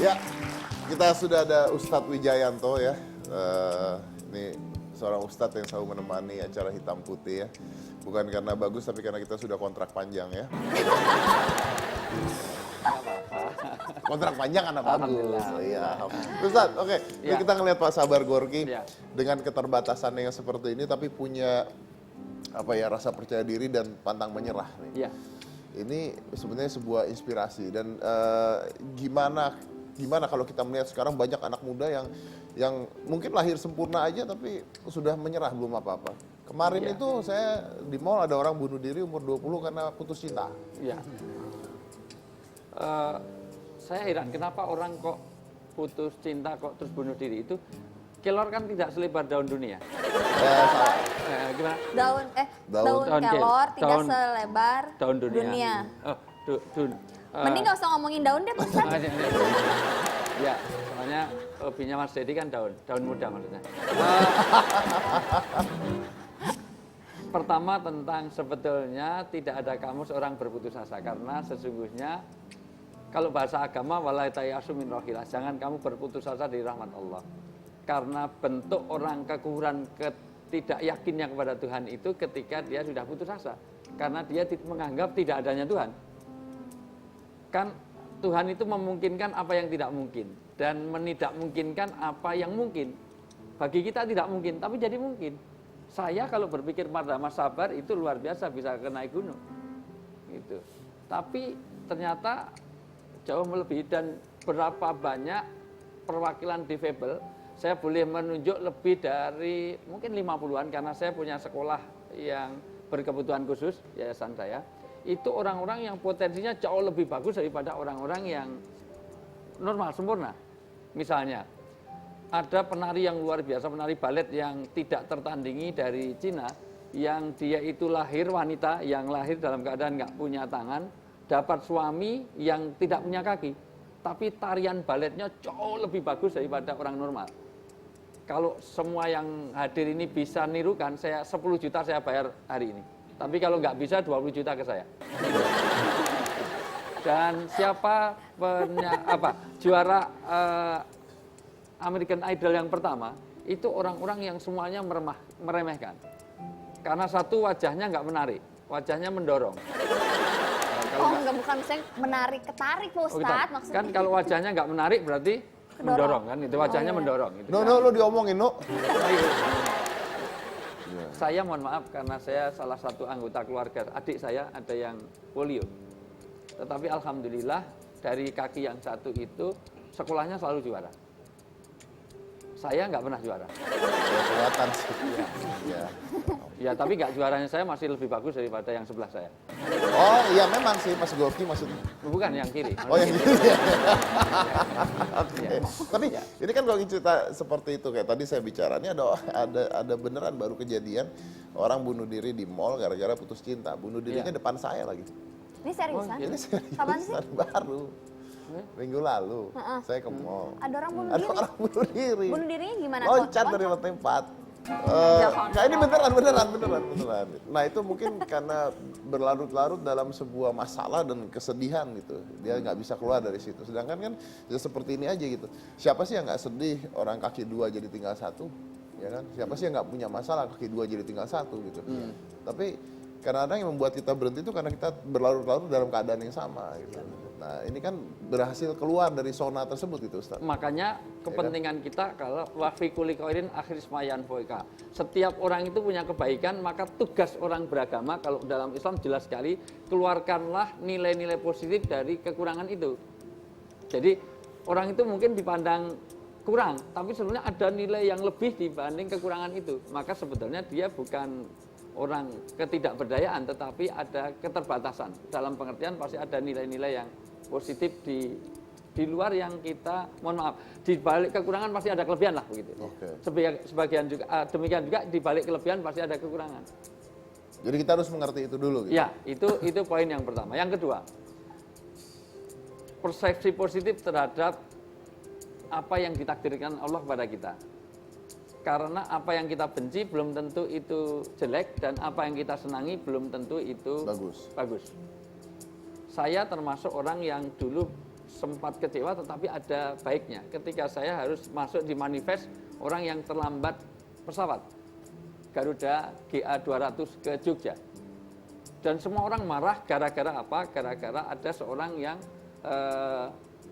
Ya, kita sudah ada Ustadz Wijayanto ya. Ini seorang Ustadz yang selalu menemani acara Hitam Putih ya. Bukan karena bagus, tapi karena kita sudah kontrak panjang ya. Kontrak panjang karena bagus. Iya. Ustadz, oke. Ini kita ngelihat Pak Sabar Gorki dengan keterbatasannya yang seperti ini, tapi punya rasa percaya diri dan pantang menyerah nih. Ini sebenarnya sebuah inspirasi dan gimana kalau kita melihat sekarang banyak anak muda yang mungkin lahir sempurna aja tapi sudah menyerah belum apa-apa. Kemarin itu saya di mall ada orang bunuh diri umur 20 karena putus cinta. Iya. Saya heran kenapa orang kok putus cinta kok terus bunuh diri itu. Kelor kan tidak selebar daun dunia. Gimana? Daun kelor tidak selebar daun dunia. Mending nggak usah ngomongin daun deh, Pak Ustadz. Ya, soalnya hobinya Mas Dedi kan daun muda maksudnya. Pertama tentang sebetulnya tidak ada kamus orang berputus asa karena sesungguhnya kalau bahasa agama wala tayasu min rohillah, jangan kamu berputus asa dari rahmat Allah. Karena bentuk orang kekufuran tidak yakinnya kepada Tuhan itu ketika dia sudah putus asa. Karena dia menganggap tidak adanya Tuhan. Kan Tuhan itu memungkinkan apa yang tidak mungkin dan menidakmungkinkan mungkinkan apa yang mungkin. Bagi kita tidak mungkin, tapi jadi mungkin. Saya kalau berpikir pada Mas Sabar itu luar biasa bisa naik gunung. Gitu. Tapi ternyata jauh melebihi dan berapa banyak perwakilan difabel. Saya boleh menunjuk lebih dari mungkin 50-an karena saya punya sekolah yang berkebutuhan khusus, yayasan saya. Itu orang-orang yang potensinya jauh lebih bagus daripada orang-orang yang normal, sempurna. Misalnya, ada penari yang luar biasa, penari balet yang tidak tertandingi dari Cina, yang dia itu lahir wanita, yang lahir dalam keadaan nggak punya tangan, dapat suami yang tidak punya kaki. Tapi tarian baletnya jauh lebih bagus daripada orang normal. Kalau semua yang hadir ini bisa nirukan, 10 juta saya bayar hari ini. Tapi kalau nggak bisa 20 juta ke saya. Dan siapa juara American Idol yang pertama, itu orang-orang yang semuanya meremehkan. Karena satu wajahnya nggak menarik, wajahnya mendorong. Bukan misalnya menarik, ketarik Pak Ustadz maksudnya. Kan kalau wajahnya nggak menarik berarti mendorong kan, itu wajahnya mendorong. Gitu, lo diomongin, no. Saya mohon maaf karena saya salah satu anggota keluarga, adik saya ada yang polio. Tetapi alhamdulillah dari kaki yang satu itu sekolahnya selalu juara. Saya nggak pernah juara. Kelihatan sih. Ya, tapi nggak juaranya saya masih lebih bagus daripada yang sebelah saya. Oh iya memang sih Mas Gorki maksudnya. Bukan yang kiri. Oh yang kiri. Oke. Tapi ini kan kalau cerita seperti itu kayak tadi saya bicara, ini ada beneran baru kejadian orang bunuh diri di mall gara-gara putus cinta. Bunuh dirinya depan saya lagi. Ini seriusan? Ini seriusan. Kapan sih? Baru. Minggu lalu saya ke mall. Ada orang bunuh Ada diri? orang bunuh diri. Bunuh dirinya gimana? Loncat dari lantai 4. Nah ini beneran. Nah itu mungkin karena berlarut-larut dalam sebuah masalah dan kesedihan gitu. Dia nggak bisa keluar dari situ. Sedangkan kan ya seperti ini aja gitu. Siapa sih yang nggak sedih orang kaki dua jadi tinggal satu? Ya kan? Siapa sih yang nggak punya masalah kaki dua jadi tinggal satu gitu. Tapi kadang-kadang yang membuat kita berhenti itu karena kita berlarut-larut dalam keadaan yang sama gitu. Nah ini kan berhasil keluar dari zona tersebut gitu Ustaz. Makanya kepentingan kita kalau wafi kuli khairin akhir ismayan foika. Setiap orang itu punya kebaikan, maka tugas orang beragama kalau dalam Islam jelas sekali, keluarkanlah nilai-nilai positif dari kekurangan itu. Jadi orang itu mungkin dipandang kurang, tapi sebenarnya ada nilai yang lebih dibanding kekurangan itu. Maka sebetulnya dia bukan orang ketidakberdayaan, tetapi ada keterbatasan. Dalam pengertian pasti ada nilai-nilai yang positif di luar yang kita, mohon maaf, di balik kekurangan pasti ada kelebihan lah begitu. Sebagian juga demikian juga di balik kelebihan pasti ada kekurangan. Jadi kita harus mengerti itu dulu gitu. Ya, itu poin yang pertama. Yang kedua, persepsi positif terhadap apa yang ditakdirkan Allah kepada kita. Karena apa yang kita benci belum tentu itu jelek dan apa yang kita senangi belum tentu itu bagus. Saya termasuk orang yang dulu sempat kecewa tetapi ada baiknya ketika saya harus masuk di manifest orang yang terlambat pesawat Garuda GA 200 ke Jogja. Dan semua orang marah gara-gara apa? Gara-gara ada seorang yang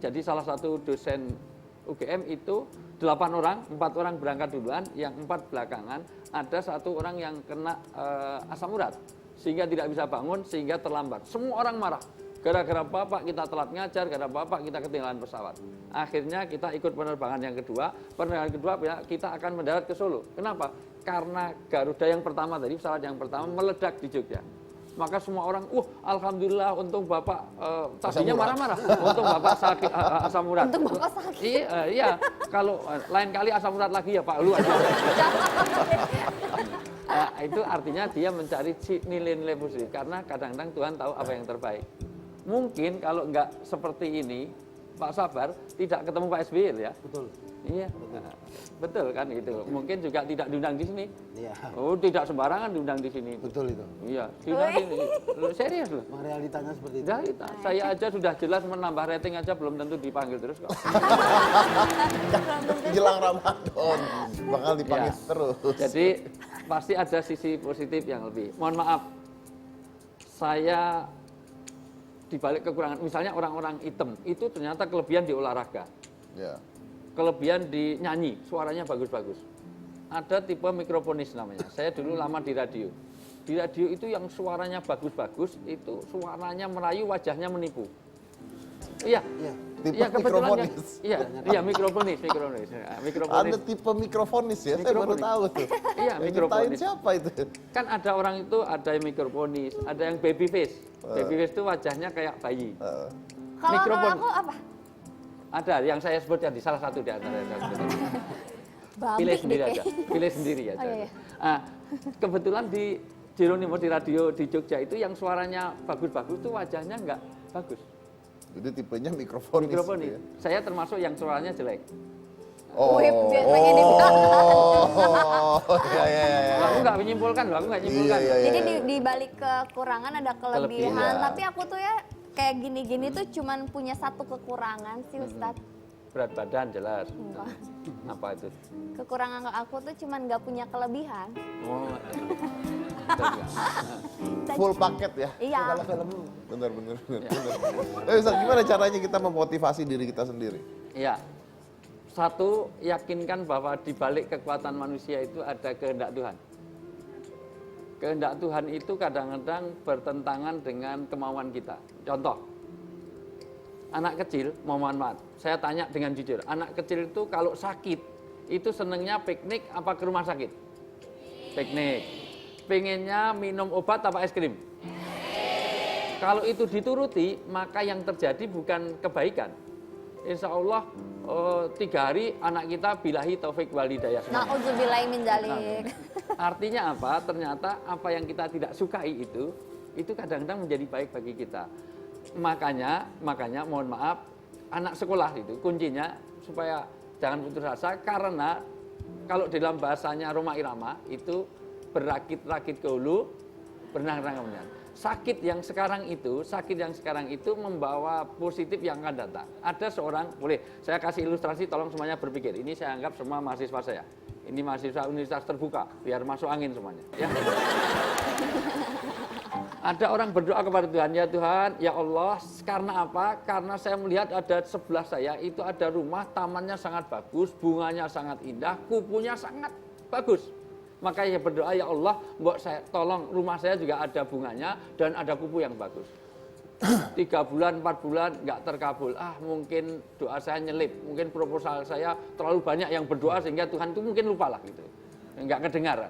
jadi salah satu dosen UGM itu 8 orang, 4 orang berangkat duluan, yang 4 belakangan, ada 1 orang yang kena asam urat sehingga tidak bisa bangun, sehingga terlambat. Semua orang marah. Gara-gara Bapak kita telat ngajar, gara-gara Bapak kita ketinggalan pesawat. Akhirnya kita ikut penerbangan yang kedua. Penerbangan kedua ya, kita akan mendarat ke Solo. Kenapa? Karena Garuda yang pertama tadi, pesawat yang pertama meledak di Jogja. Maka semua orang, alhamdulillah untung Bapak tadinya marah-marah. Untung Bapak sakit asam urat. Untung Bapak sakit. Iya, kalau lain kali asam urat lagi ya Pak, lu aja. Itu artinya dia mencari nilai-nilai positif karena kadang-kadang Tuhan tahu apa yang terbaik. Mungkin kalau nggak seperti ini, Pak Sabar tidak ketemu Pak SBY ya. Betul. Iya, betul kan itu. Mungkin juga tidak diundang di sini. Iya. Oh, tidak sembarangan diundang di sini. Betul itu. Iya, diundang di sini. Serius loh. Memang realitanya seperti itu. Realita. Saya aja sudah jelas menambah rating aja belum tentu dipanggil terus kok. Jelang Ramadan bakal dipanggil Ya. terus. Jadi pasti ada sisi positif yang lebih. Mohon maaf, saya dibalik kekurangan, misalnya orang-orang hitam itu ternyata kelebihan di olahraga, Ya. kelebihan di nyanyi, suaranya bagus-bagus. Ada tipe mikrofonis namanya. Saya dulu lama di radio. Di radio itu yang suaranya bagus-bagus, itu suaranya merayu, wajahnya menipu. Iya. Iya. Tipe Iya, kebetulan ya. mikrofonis. Iya, mikrofonis. Mikrofonis. Ada tipe mikrofonis ya, saya baru Mikrofonis. tahu tuh. Iya, Yang mikrofonis. nyiptain siapa itu? Kan ada orang itu ada yang mikrofonis, ada yang baby face. Baby face itu wajahnya kayak bayi. Kalau Mikrofon. aku apa? Ada yang saya sebutkan di salah satu di antara yang saya sebutkan. Babik Pilih deh sendiri kayak. aja, pilih sendiri aja. Oh, iya. Nah, kebetulan di Jeronimo di radio di Jogja itu yang suaranya bagus-bagus itu wajahnya nggak bagus. Jadi tipenya mikrofonis. Mikrofonis. gitu ya. Saya termasuk yang suaranya jelek. Oh, Wih, biasanya dibilang. ya. Aku nggak menyimpulkan loh, aku nggak menyimpulkan. Iya, iya. Jadi di balik kekurangan ada kelebihan, Kelebihan. tapi aku tuh ya kayak gini-gini tuh cuman punya satu kekurangan sih Ustadz. Berat badan jelas. Enggak. Apa itu? Kekurangan aku tuh cuman nggak punya kelebihan. Oh. Full paket ya. Iya. Kalau film bener. Ustaz, gimana caranya kita memotivasi diri kita sendiri? Iya. Satu, yakinkan bahwa di balik kekuatan manusia itu ada kehendak Tuhan. Kehendak Tuhan itu kadang-kadang bertentangan dengan kemauan kita. Contoh, anak kecil, mohon maaf, saya tanya dengan jujur, anak kecil itu kalau sakit, itu senengnya piknik apa ke rumah sakit? Piknik. Pengennya minum obat apa es krim? Kalau itu dituruti, maka yang terjadi bukan kebaikan. Insya Allah 3 hari anak kita bilahi taufik walidayah semua. Nauzubillahi min dzalik. Artinya apa? Ternyata apa yang kita tidak sukai itu kadang-kadang menjadi baik bagi kita. Makanya mohon maaf, anak sekolah itu kuncinya supaya jangan putus asa, karena kalau dalam bahasanya Roma Irama itu berakit-rakit ke hulu, berenang-renang kemudian. Sakit yang sekarang itu membawa positif yang akan datang. Ada seorang, boleh saya kasih ilustrasi, tolong semuanya berpikir. Ini saya anggap semua mahasiswa saya. Ini mahasiswa universitas terbuka, biar masuk angin semuanya. Ya. Ada orang berdoa kepada Tuhan, ya Tuhan, ya Allah, karena apa? Karena saya melihat ada sebelah saya itu ada rumah, tamannya sangat bagus, bunganya sangat indah, kupunya sangat bagus. Maka saya berdoa, ya Allah, mbok saya tolong rumah saya juga ada bunganya dan ada kupu yang bagus. 3 bulan, 4 bulan nggak terkabul. Mungkin doa saya nyelip, mungkin proposal saya terlalu banyak yang berdoa sehingga Tuhan itu mungkin lupa lah gitu. Nggak kedengar.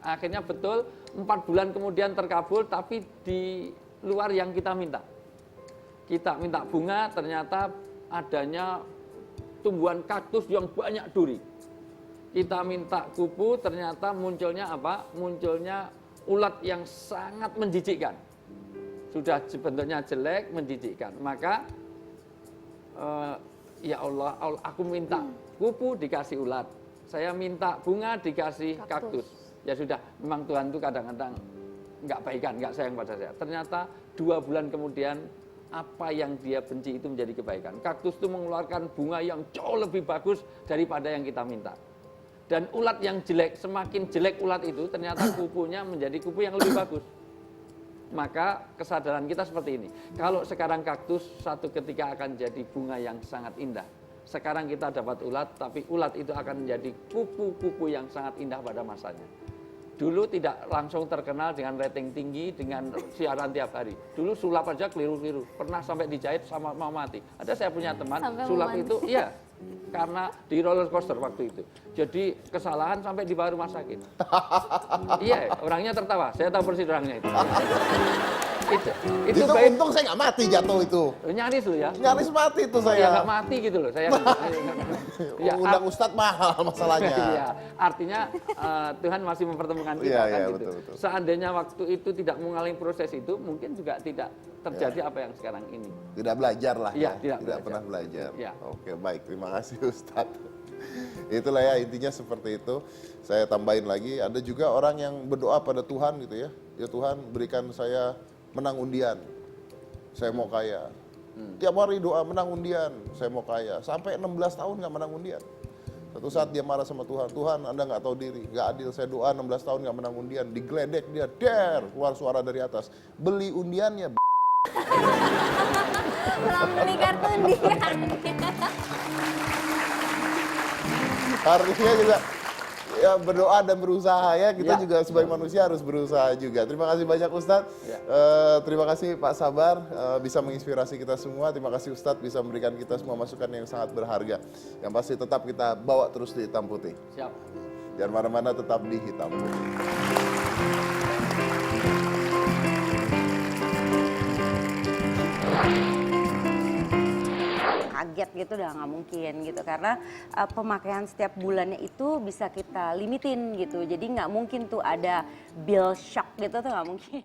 Akhirnya betul 4 bulan kemudian terkabul, tapi di luar yang kita minta. Kita minta bunga, ternyata adanya tumbuhan kaktus yang banyak duri. Kita minta kupu, ternyata munculnya apa? Munculnya ulat yang sangat menjijikkan. Sudah bentuknya jelek, menjijikkan. Maka ya Allah, aku minta kupu dikasih ulat. Saya minta bunga dikasih kaktus. Ya sudah, memang Tuhan itu kadang-kadang nggak baikan, nggak sayang pada saya. Ternyata 2 bulan kemudian apa yang dia benci itu menjadi kebaikan. Kaktus itu mengeluarkan bunga yang jauh lebih bagus daripada yang kita minta. Dan ulat yang jelek, semakin jelek ulat itu ternyata kukunya menjadi kuku yang lebih bagus. Maka kesadaran kita seperti ini. Kalau sekarang kaktus satu ketika akan jadi bunga yang sangat indah. Sekarang kita dapat ulat, tapi ulat itu akan menjadi kuku-kuku yang sangat indah pada masanya. Dulu tidak langsung terkenal dengan rating tinggi, dengan siaran tiap hari. Dulu sulap aja keliru-keliru. Pernah sampai dijahit sama mau mati. Ada saya punya teman, Sampai sulap mau itu, iya. Karena di roller coaster waktu itu. Jadi kesalahan sampai dibawa rumah sakit. Iya, orangnya tertawa. Saya tahu persis orangnya itu. Itu baik. untung saya nggak mati jatuh itu. Nyaris loh ya. Nyaris mati itu Ya saya. nggak mati gitu loh. Saya ya, Undang Ustadz mahal masalahnya. Iya, artinya Tuhan masih mempertemukan kita Iya, kan iya, gitu. betul, betul. Seandainya waktu itu tidak mengalami proses itu, mungkin juga tidak terjadi apa yang sekarang ini. Tidak belajar lah Iya, ya. tidak belajar. Pernah belajar. Iya. Oke, baik. Terima kasih Ustadz. Itulah ya intinya seperti itu. Saya tambahin lagi, ada juga orang yang berdoa pada Tuhan gitu ya. Ya Tuhan berikan saya menang undian. Saya mau kaya. Tiap hari doa menang undian, saya mau kaya. Sampai 16 tahun nggak menang undian. Satu saat dia marah sama Tuhan, Tuhan Anda nggak tahu diri, nggak adil, saya doa 16 tahun nggak menang undian. Digeledek dia, keluar suara dari atas. Beli undiannya, Belum beli kartu undian. Artinya juga ya berdoa dan berusaha ya, kita Ya. juga sebagai manusia harus berusaha juga. Terima kasih banyak Ustadz. Ya. Terima kasih Pak Sabar, bisa menginspirasi kita semua. Terima kasih Ustadz bisa memberikan kita semua masukan yang sangat berharga. Yang pasti tetap kita bawa terus di Hitam Putih. Siap. Jangan mana-mana, tetap di Hitam Putih. Kaget gitu udah nggak mungkin gitu, karena pemakaian setiap bulannya itu bisa kita limitin gitu, jadi nggak mungkin tuh ada bill shock gitu tuh, nggak mungkin.